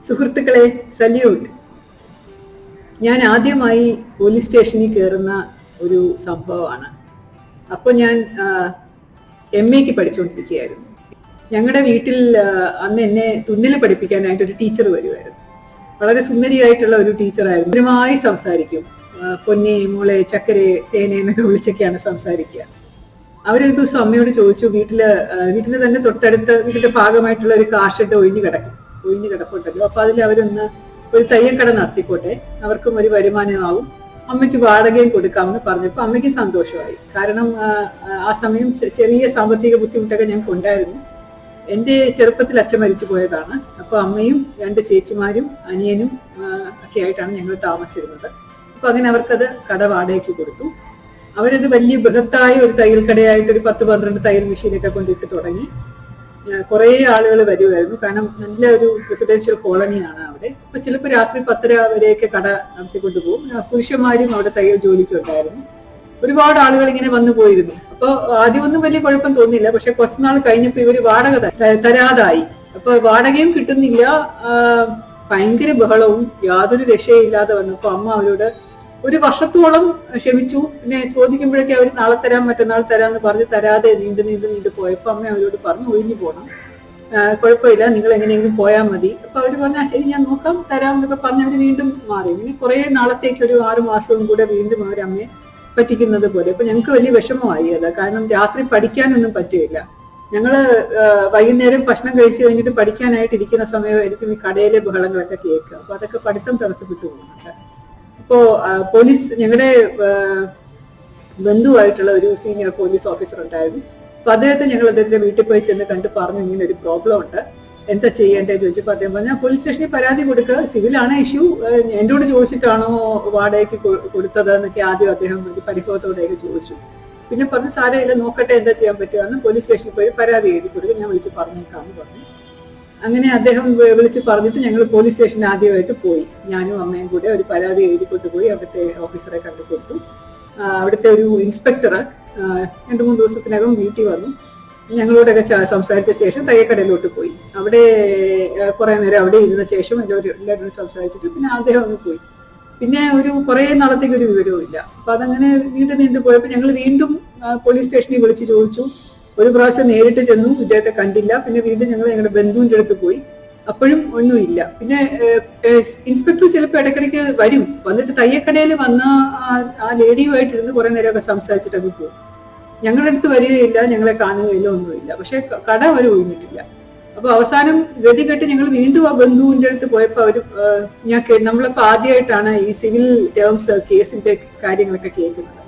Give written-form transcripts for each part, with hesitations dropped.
സുഹൃത്തുക്കളെ, സല്യൂട്ട്. ഞാൻ ആദ്യമായി പോലീസ് സ്റ്റേഷനിൽ കയറുന്ന ഒരു സംഭവമാണ്. അപ്പോൾ ഞാൻ MA പഠിച്ചുകൊണ്ടിരിക്കുകയായിരുന്നു. ഞങ്ങളുടെ വീട്ടിൽ അന്ന് എന്നെ തുന്നൽ പഠിപ്പിക്കാനായിട്ട് ഒരു ടീച്ചർ വരുമായിരുന്നു. വളരെ സുന്ദരിയായിട്ടുള്ള ഒരു ടീച്ചറായിരുന്നു. സ്ഥിരമായി സംസാരിക്കും. പൊന്നെ, മോളെ, ചക്കരെ, തേനെ എന്നൊക്കെ വിളിച്ചൊക്കെയാണ് സംസാരിക്കുക. അവരൊരു ദിവസം അമ്മയോട് ചോദിച്ചു, വീട്ടിന് തന്നെ തൊട്ടടുത്ത് വീട്ടിന്റെ ഭാഗമായിട്ടുള്ള ഒരു കാർഷെഡ് ഒഴിഞ്ഞു കിടപ്പുണ്ടല്ലോ, അപ്പൊ അതിൽ അവരൊന്ന് ഒരു തയ്യക്കട നടത്തിക്കോട്ടെ, അവർക്കും ഒരു വരുമാനമാവും, അമ്മയ്ക്ക് വാടകയും കൊടുക്കാമെന്ന് പറഞ്ഞപ്പോൾ അമ്മയ്ക്ക് സന്തോഷമായി. കാരണം ആ സമയം ചെറിയ സാമ്പത്തിക ബുദ്ധിമുട്ടൊക്കെ ഞങ്ങൾക്ക് ഉണ്ടായിരുന്നു. എൻ്റെ ചെറുപ്പത്തിൽ അച്ഛൻ മരിച്ചു പോയതാണ്. അപ്പോൾ അമ്മയും 2 ചേച്ചിമാരും അനിയനും ഒക്കെ ആയിട്ടാണ് ഞങ്ങൾ താമസിച്ചിരുന്നത്. അപ്പൊ അങ്ങനെ അവർക്കത് കട വാടകയ്ക്ക് കൊടുത്തു. അവരത് വലിയ ബൃഹത്തായ ഒരു തയ്യൽ കടയായിട്ട് ഒരു 10-12 തയ്യൽ മെഷീനൊക്കെ കൊണ്ടിട്ട് തുടങ്ങി. കുറെ ആളുകൾ വരുമായിരുന്നു. കാരണം നല്ല ഒരു റെസിഡൻഷ്യൽ കോളനിയാണ് അവിടെ. അപ്പൊ ചിലപ്പോൾ രാത്രി 10:30 വരെയൊക്കെ കട നടത്തിക്കൊണ്ടുപോകും. പുരുഷന്മാരും അവിടെ തയ്യൽ ജോലിക്ക് ഉണ്ടായിരുന്നു. ഒരുപാട് ആളുകൾ ഇങ്ങനെ വന്നു പോയിരുന്നു. അപ്പൊ ആദ്യമൊന്നും വലിയ കുഴപ്പം തോന്നിയില്ല. പക്ഷെ കുറച്ചുനാൾ കഴിഞ്ഞപ്പോ ഇവര് വാടക തരാതായി. അപ്പൊ വാടകയും കിട്ടുന്നില്ല. ഭയങ്കര ബഹളവും യാതൊരു രക്ഷയില്ലാതെ വന്നപ്പോ അമ്മ അവരോട് ഒരു വർഷത്തോളം ക്ഷമിച്ചു. പിന്നെ ചോദിക്കുമ്പോഴേക്കും അവർ നാളെ തരാം, മറ്റന്നാൾ തരാമെന്ന് പറഞ്ഞ് തരാതെ നീണ്ടു പോയപ്പോ അമ്മ അവരോട് പറഞ്ഞു, ഒഴിഞ്ഞു പോകണം, കുഴപ്പമില്ല, നിങ്ങൾ എങ്ങനെയെങ്കിലും പോയാൽ മതി. അപ്പൊ അവര് പറഞ്ഞാൽ ശരി, ഞാൻ നോക്കാം, തരാം എന്നൊക്കെ പറഞ്ഞ് അവര് വീണ്ടും മാറി. ഇങ്ങനെ കുറെ നാളത്തേക്ക് ഒരു 6 മാസവും കൂടെ വീണ്ടും അവരമ്മയെ പറ്റിക്കുന്നത് പോലെ. അപ്പൊ ഞങ്ങൾക്ക് വലിയ വിഷമമായി അത്. കാരണം രാത്രി പഠിക്കാനൊന്നും പറ്റില്ല. ഞങ്ങള് വൈകുന്നേരം ഭക്ഷണം കഴിച്ചു കഴിഞ്ഞിട്ട് പഠിക്കാനായിട്ട് ഇരിക്കുന്ന സമയമായിരിക്കും ഈ കടയിലെ ബഹളങ്ങളൊക്കെ കേൾക്കുക. അപ്പൊ അതൊക്കെ പഠിത്തം തടസ്സപ്പെട്ടു പോകുന്നുണ്ട്. അപ്പോ പോലീസ്, ഞങ്ങളുടെ ബന്ധുവായിട്ടുള്ള ഒരു സീനിയർ പോലീസ് ഓഫീസർ ഉണ്ടായിരുന്നു. അപ്പൊ അദ്ദേഹത്തിന്റെ വീട്ടിൽ പോയി ചെന്ന് കണ്ട് പറഞ്ഞു, ഇങ്ങനെ ഒരു പ്രോബ്ലം ഉണ്ട്, എന്താ ചെയ്യേണ്ടത് ചോദിച്ചപ്പോൾ അദ്ദേഹം പറഞ്ഞു, പോലീസ് സ്റ്റേഷനിൽ പരാതി കൊടുക്കുക, സിവിലാണ് ഇഷ്യൂ, എന്നോട് ചോദിച്ചിട്ടാണോ വാടകയ്ക്ക് കൊടുത്തത് എന്നൊക്കെ ആദ്യം അദ്ദേഹം പരിഭവത്തോടെയൊക്കെ ചോദിച്ചു. പിന്നെ പറഞ്ഞു, സാരമില്ല, നോക്കട്ടെ എന്താ ചെയ്യാൻ പറ്റുക, പോലീസ് സ്റ്റേഷനിൽ പോയി പരാതി എഴുതി കൊടുക്കുക, ഞാൻ വിളിച്ച് പറഞ്ഞേക്കാമെന്ന് പറഞ്ഞു. അങ്ങനെ അദ്ദേഹം വിളിച്ച് പറഞ്ഞിട്ട് ഞങ്ങൾ പോലീസ് സ്റ്റേഷനിൽ ആദ്യമായിട്ട് പോയി. ഞാനും അമ്മയും കൂടെ ഒരു പരാതി എഴുതിക്കൊണ്ട് പോയി അവിടുത്തെ ഓഫീസറെ കണ്ടു കൊടുത്തു. അവിടുത്തെ ഒരു ഇൻസ്പെക്ടർ 2-3 ദിവസത്തിനകം വീട്ടിൽ വന്നു. ഞങ്ങളോടൊക്കെ സംസാരിച്ച ശേഷം തയ്യക്കടയിലോട്ട് പോയി. അവിടെ കുറെ നേരം അവിടെ ഇരുന്ന ശേഷം എല്ലാവരും സംസാരിച്ചിട്ട് പിന്നെ അദ്ദേഹം ഒന്ന് പോയി. പിന്നെ ഒരു കുറെ നാളത്തേക്ക് ഒരു വിവരവും ഇല്ല. അപ്പൊ അതങ്ങനെ നീണ്ടു പോയപ്പോൾ ഞങ്ങൾ വീണ്ടും പോലീസ് സ്റ്റേഷനിൽ വിളിച്ച് ചോദിച്ചു. ഒരു പ്രാവശ്യം നേരിട്ട് ചെന്നു, ഇദ്ദേഹത്തെ കണ്ടില്ല. പിന്നെ വീണ്ടും ഞങ്ങൾ ഞങ്ങളുടെ ബന്ധുവിന്റെ അടുത്ത് പോയി, അപ്പോഴും ഒന്നുമില്ല. പിന്നെ ഇൻസ്പെക്ടർ ചിലപ്പോൾ ഇടയ്ക്കിടയ്ക്ക് വന്നിട്ട് തയ്യക്കടയിൽ വന്ന ആ ലേഡിയുമായിട്ടിരുന്ന് കുറെ നേരമൊക്കെ സംസാരിച്ചിട്ടൊക്കെ പോകും. ഞങ്ങളുടെ അടുത്ത് വരികയില്ല, ഞങ്ങളെ കാണുകയില്ല, ഒന്നുമില്ല. പക്ഷെ കട അവർ ഒഴിഞ്ഞിട്ടില്ല. അപ്പൊ അവസാനം ഗതികെട്ട് ഞങ്ങൾ വീണ്ടും ആ ബന്ധുവിന്റെ അടുത്ത് പോയപ്പോ നമ്മളിപ്പോ ആദ്യമായിട്ടാണ് ഈ സിവിൽ ടേംസ് കേസിന്റെ കാര്യങ്ങളൊക്കെ കേൾക്കുന്നത്.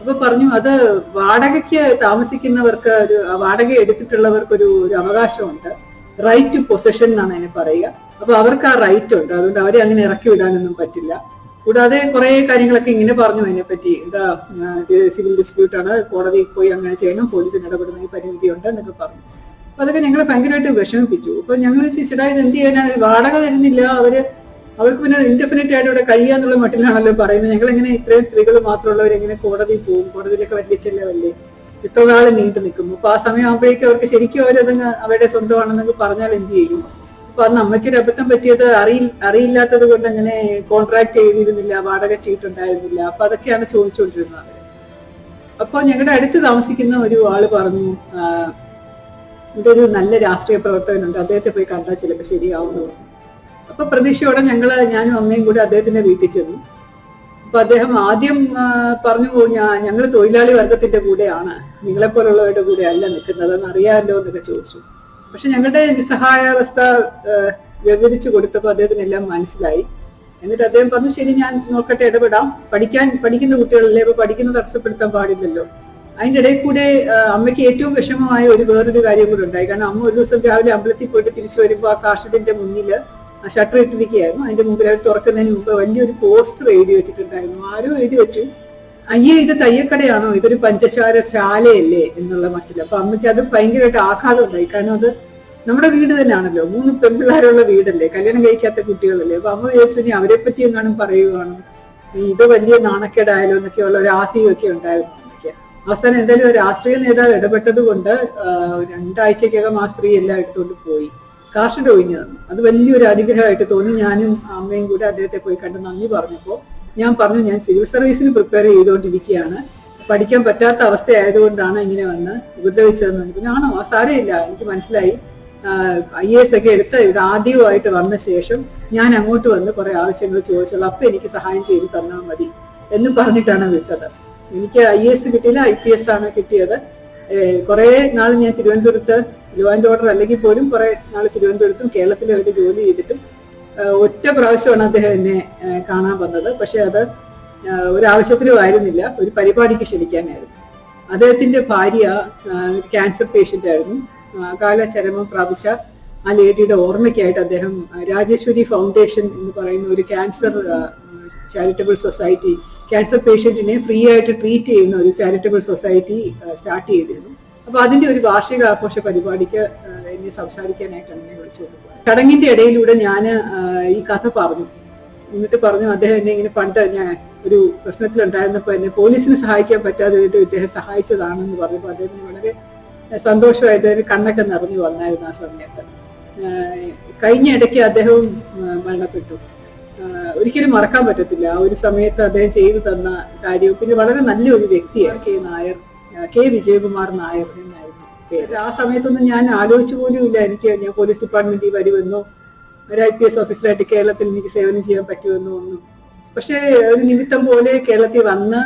അപ്പൊ പറഞ്ഞു, അത് വാടകയ്ക്ക് താമസിക്കുന്നവർക്ക്, വാടക എടുത്തിട്ടുള്ളവർക്ക് ഒരു അവകാശമുണ്ട്, റൈറ്റ് ടു പൊസഷൻ എന്നാണ് അതിനെ പറയുക. അപ്പൊ അവർക്ക് ആ റൈറ്റ് ഉണ്ട്, അതുകൊണ്ട് അവരെ അങ്ങനെ ഇറക്കി വിടാനൊന്നും പറ്റില്ല. കൂടാതെ കുറെ കാര്യങ്ങളൊക്കെ ഇങ്ങനെ പറഞ്ഞു അതിനെപ്പറ്റി. എന്താ, സിവിൽ ഡിസ്പ്യൂട്ട് ആണ്, കോടതിയിൽ പോയി അങ്ങനെ ചെയ്യണം, പോലീസിന് ഇടപെടുന്ന പരിമിതി ഉണ്ട് എന്നൊക്കെ പറഞ്ഞു. അപ്പൊ അതൊക്കെ ഞങ്ങളെ ഭയങ്കരമായിട്ട് വിഷമിപ്പിച്ചു. അപ്പൊ ഞങ്ങൾ ചേച്ചിടാ, ഇത് എന്ത് ചെയ്യാനാണ്, വാടക തരുന്നില്ല, അവർക്ക് പിന്നെ ഇൻഡെഫിനിറ്റ് ആയിട്ട് ഇവിടെ കഴിയാന്നുള്ള മട്ടിലാണല്ലോ പറയുന്നത്. ഞങ്ങൾ എങ്ങനെ ഇത്രയും സ്ത്രീകൾ മാത്രമുള്ളവരെങ്ങനെ കോടതിയിൽ പോകും, കോടതിയിലൊക്കെ വലിയ ചെല്ലവല്ലേ, ഇത്ര നാൾ നീണ്ടു നിൽക്കുന്നു. അപ്പൊ ആ സമയം ആകുമ്പോഴേക്കും അവർക്ക് ശരിക്കും അവരതങ്ങ് അവരുടെ സ്വന്തമാണെന്നൊക്കെ പറഞ്ഞാൽ എന്ത് ചെയ്യും? അപ്പൊ അന്ന് അമ്മയ്ക്കൊരു അബദ്ധം പറ്റിയത് അറിയില്ലാത്തത് കൊണ്ട് അങ്ങനെ കോൺട്രാക്ട് ചെയ്തിരുന്നില്ല, വാടക ചീട്ടുണ്ടായിരുന്നില്ല. അപ്പൊ അതൊക്കെയാണ് ചോദിച്ചുകൊണ്ടിരുന്നത് അവര്. അപ്പൊ ഞങ്ങളുടെ അടുത്ത് താമസിക്കുന്ന ഒരു ആള് പറഞ്ഞു, ഇതൊരു നല്ല രാഷ്ട്രീയ പ്രവർത്തകനുണ്ട്, അദ്ദേഹത്തെ പോയി കണ്ടാൽ ചിലപ്പോൾ ശരിയാവുന്നു. അപ്പൊ പ്രതീക്ഷയോടെ ഞാനും അമ്മയും കൂടെ അദ്ദേഹത്തിന്റെ വീട്ടിൽ ചെന്നു. അപ്പൊ അദ്ദേഹം ആദ്യം പറഞ്ഞു, ഞങ്ങൾ തൊഴിലാളി വർഗത്തിന്റെ കൂടെയാണ്, നിങ്ങളെപ്പോലുള്ളവരുടെ കൂടെ അല്ല നിൽക്കുന്നതെന്ന് അറിയാമല്ലോ എന്നൊക്കെ ചോദിച്ചു. പക്ഷെ ഞങ്ങളുടെ നിസ്സഹായാവസ്ഥ വിവരിച്ചു കൊടുത്തപ്പോൾ അദ്ദേഹത്തിന് എല്ലാം മനസ്സിലായി. എന്നിട്ട് അദ്ദേഹം പറഞ്ഞു, ശരി, ഞാൻ നോക്കട്ടെ, ഇടപെടാം, പഠിക്കുന്ന കുട്ടികളല്ലേ, അപ്പൊ പഠിക്കുന്നത് തടസ്സപ്പെടുത്താൻ പാടില്ലല്ലോ. അതിന്റെ ഇടയിൽ കൂടെ അമ്മയ്ക്ക് ഏറ്റവും വിഷമമായ വേറൊരു കാര്യം കൂടെ ഉണ്ടായി. കാരണം അമ്മ ഒരു ദിവസം രാവിലെ അമ്പലത്തിൽ പോയിട്ട് തിരിച്ചു വരുമ്പോൾ ആ കാർഷെഡിന്റെ മുന്നിൽ ഷട്ടർ ഇട്ടിരിക്കുകയായിരുന്നു. അതിന്റെ മുമ്പിൽ അത് തുറക്കുന്നതിന് മുമ്പ് വലിയൊരു പോസ്റ്റർ എഴുതി വെച്ചിട്ടുണ്ടായിരുന്നു. ആരോ എഴുതി വെച്ചു, അയ്യേ, ഇത് തയ്യക്കടയാണോ, ഇതൊരു ശാലയല്ലേ എന്നുള്ള മട്ടിൽ. അപ്പൊ അമ്മയ്ക്ക് അത് ഭയങ്കരമായിട്ട് ആഘാതം ഉണ്ടായി. കാരണം അത് നമ്മുടെ വീട് തന്നെയാണല്ലോ, 3 പെൺപിള്ളേരുള്ള വീടല്ലേ, കല്യാണം കഴിക്കാത്ത കുട്ടികളല്ലേ. അപ്പൊ അമ്മ വിചാരിച്ചു, ഇനി അവരെ പറ്റി എങ്ങാനും പറയുകയാണ്, ഇത് വലിയ നാണക്കേടായാലോ എന്നൊക്കെയുള്ള ഒരു ആധിയൊക്കെ ഉണ്ടായിരുന്നു അമ്മയ്ക്ക്. അവസാനം എന്തായാലും രാഷ്ട്രീയ നേതാവ് ഇടപെട്ടത് കൊണ്ട് 2 ആഴ്ചക്കകം ആ സ്ത്രീ എല്ലാം എടുത്തുകൊണ്ട് പോയി. കാർഷിക ഒഴിഞ്ഞു തന്നു. അത് വലിയൊരു അനുഗ്രഹമായിട്ട് തോന്നി. ഞാനും അമ്മയും കൂടെ അദ്ദേഹത്തെ പോയി കണ്ട് നന്ദി പറഞ്ഞപ്പോൾ ഞാൻ പറഞ്ഞു, ഞാൻ സിവിൽ സർവീസിന് പ്രിപ്പയർ ചെയ്തുകൊണ്ടിരിക്കുകയാണ്, പഠിക്കാൻ പറ്റാത്ത അവസ്ഥയായതുകൊണ്ടാണ് ഇങ്ങനെ വന്ന് ഉപദ്രവിച്ചതെന്ന് പറഞ്ഞു. ആണോ, സാരമില്ല, എനിക്ക് മനസ്സിലായി, IAS ഒക്കെ എടുത്ത് ഇത് ആദ്യമായിട്ട് വന്ന ശേഷം ഞാൻ അങ്ങോട്ട് വന്ന് കുറെ ആവശ്യങ്ങൾ ചോദിച്ചോളൂ, അപ്പൊ എനിക്ക് സഹായം ചെയ്ത് തന്നാൽ മതി എന്ന് പറഞ്ഞിട്ടാണ് വിട്ടത്. എനിക്ക് IAS കിട്ടിയില്ല, IPS ആണ് കിട്ടിയത്. കുറെ നാൾ ഞാൻ തിരുവനന്തപുരത്ത് ലോ ആൻഡ് ഓർഡർ അല്ലെങ്കിൽ പോലും കുറെ നാൾ തിരുവനന്തപുരത്തും കേരളത്തിലും ആയിട്ട് ജോലി ചെയ്തിട്ടും ഒറ്റ പ്രാവശ്യമാണ് അദ്ദേഹം എന്നെ കാണാൻ വന്നത്. പക്ഷെ അത് ഒരാവശ്യത്തിനും ആയിരുന്നില്ല, ഒരു പരിപാടിക്ക് ക്ഷണിക്കാനായിരുന്നു. അദ്ദേഹത്തിന്റെ ഭാര്യ ഒരു ക്യാൻസർ പേഷ്യന്റ് ആയിരുന്നു. അകാല ചരമം പ്രാപിച്ച ആ ലേഡിയുടെ ഓർമ്മയ്ക്കായിട്ട് അദ്ദേഹം രാജേശ്വരി ഫൗണ്ടേഷൻ എന്ന് പറയുന്ന ഒരു ക്യാൻസർ ചാരിറ്റബിൾ സൊസൈറ്റി, ക്യാൻസർ പേഷ്യന്റിനെ ഫ്രീ ആയിട്ട് ട്രീറ്റ് ചെയ്യുന്ന ഒരു ചാരിറ്റബിൾ സൊസൈറ്റി സ്റ്റാർട്ട് ചെയ്തിരുന്നു. അപ്പൊ അതിന്റെ ഒരു വാർഷിക ആഘോഷ പരിപാടിക്ക് എന്നെ സംസാരിക്കാനായിട്ടാണ് എന്നെ വിളിച്ചുകൊണ്ട് പോയത്. ചടങ്ങിന്റെ ഇടയിലൂടെ ഞാൻ ഈ കഥ പറഞ്ഞു. എന്നിട്ട് പറഞ്ഞു, അദ്ദേഹം എന്നെ ഇങ്ങനെ പണ്ട് ഞാൻ ഒരു പ്രശ്നത്തിലുണ്ടായിരുന്നപ്പോൾ എന്നെ പോലീസിന് സഹായിക്കാൻ പറ്റാതെ ഇദ്ദേഹം സഹായിച്ചതാണെന്ന് പറഞ്ഞപ്പോൾ അദ്ദേഹത്തിന് വളരെ സന്തോഷമായിട്ട് കണ്ണൊക്കെ നിറഞ്ഞു വന്നായിരുന്നു ആ സമയത്ത്. കഴിഞ്ഞ ഇടയ്ക്ക് അദ്ദേഹവും മരണപ്പെട്ടു. ഒരിക്കലും മറക്കാൻ പറ്റത്തില്ല ആ ഒരു സമയത്ത് അദ്ദേഹം ചെയ്തു തന്ന കാര്യവും. പിന്നെ വളരെ നല്ലൊരു വ്യക്തിയാണ് കെ വിജയകുമാർ നായർ എന്നായിരുന്നു പേര്. ആ സമയത്തൊന്നും ഞാൻ ആലോചിച്ചു പോലും ഇല്ല ഞാൻ പോലീസ് ഡിപ്പാർട്ട്മെന്റിൽ വരുമെന്നോ ഒരു IPS ഓഫീസറായിട്ട് കേരളത്തിൽ എനിക്ക് സേവനം ചെയ്യാൻ പറ്റുമെന്നോ ഒന്നും. പക്ഷെ ഒരു നിമിത്തം പോലെ കേരളത്തിൽ വന്ന്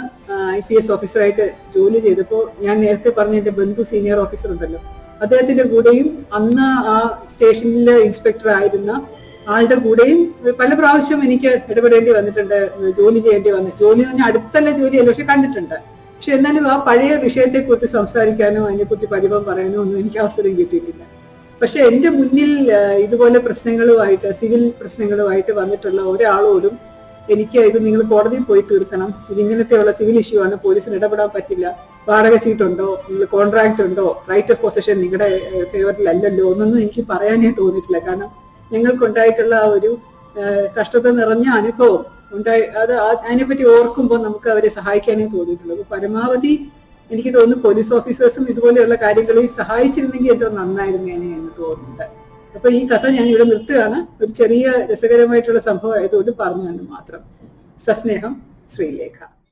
IPS ഓഫീസറായിട്ട് ജോലി ചെയ്തപ്പോൾ ഞാൻ നേരത്തെ പറഞ്ഞ എന്റെ ബന്ധു സീനിയർ ഓഫീസർ ഉണ്ടല്ലോ, അദ്ദേഹത്തിന്റെ കൂടെയും അന്ന് ആ സ്റ്റേഷനിലെ ഇൻസ്പെക്ടർ ആയിരുന്ന ആളുടെ കൂടെയും പല പ്രാവശ്യം എനിക്ക് ഇടപെടേണ്ടി വന്നിട്ടുണ്ട്, ജോലി ചെയ്യേണ്ടി വന്നിട്ട്. ജോലി എന്ന് പറഞ്ഞാൽ അടുത്തല്ല ജോലിയല്ല, പക്ഷെ കണ്ടിട്ടുണ്ട്. പക്ഷെ എന്നാലും ആ പഴയ വിഷയത്തെ കുറിച്ച് സംസാരിക്കാനോ അതിനെക്കുറിച്ച് പരിഭവം പറയാനോ ഒന്നും എനിക്ക് അവസരം കിട്ടിയിട്ടില്ല. പക്ഷെ എന്റെ മുന്നിൽ ഇതുപോലെ പ്രശ്നങ്ങളുമായിട്ട്, സിവിൽ പ്രശ്നങ്ങളുമായിട്ട് വന്നിട്ടുള്ള ഒരാളോടും എനിക്ക് ഇത് നിങ്ങൾ കോടതിയിൽ പോയി തീർക്കണം, ഇതിങ്ങനത്തെയുള്ള സിവിൽ ഇഷ്യൂ ആണ്, പോലീസിന് ഇടപെടാൻ പറ്റില്ല, വാടക ചീട്ടുണ്ടോ, നിങ്ങൾ കോൺട്രാക്ട് ഉണ്ടോ, റൈറ്റ് ഓഫ് പൊസഷൻ നിങ്ങളുടെ ഫേവറിൽ അല്ലല്ലോ എന്നൊന്നും എനിക്ക് പറയാനേ തോന്നിയിട്ടില്ല. കാരണം ഞങ്ങൾക്കുണ്ടായിട്ടുള്ള ആ ഒരു കഷ്ടത നിറഞ്ഞ അനുഭവം അതിനെപ്പറ്റി ഓർക്കുമ്പോൾ നമുക്ക് അവരെ സഹായിക്കാനേ തോന്നിയിട്ടുള്ളൂ. പരമാവധി എനിക്ക് തോന്നുന്നു പോലീസ് ഓഫീസേഴ്സും ഇതുപോലെയുള്ള കാര്യങ്ങളിൽ സഹായിച്ചിരുന്നെങ്കിൽ എന്തോ നന്നായിരുന്നേനെ എന്ന് തോന്നുന്നുണ്ട്. അപ്പൊ ഈ കഥ ഞാൻ ഇവിടെ നിർത്തുകയാണ്. ഒരു ചെറിയ രസകരമായിട്ടുള്ള സംഭവം ആയതുകൊണ്ട് പറഞ്ഞു എന്ന് മാത്രം. സസ്നേഹം, ശ്രീലേഖ.